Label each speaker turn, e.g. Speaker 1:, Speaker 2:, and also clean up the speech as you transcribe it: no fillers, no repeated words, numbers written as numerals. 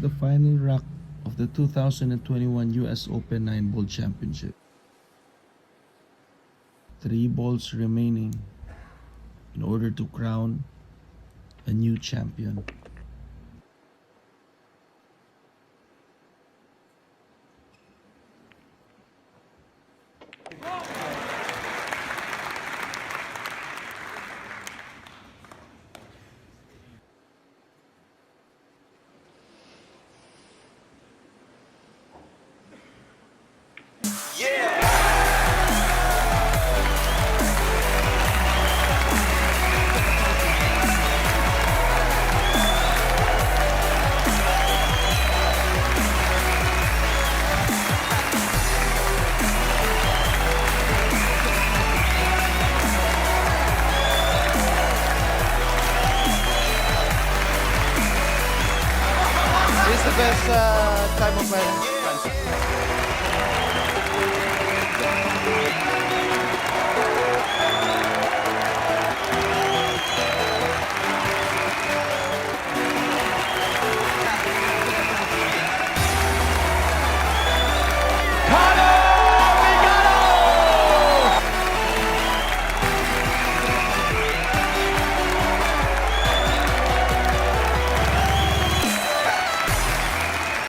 Speaker 1: the final rack of the 2021 US Open 9-ball championship. 3 balls remaining in order to crown a new champion.
Speaker 2: This is the best time of my life.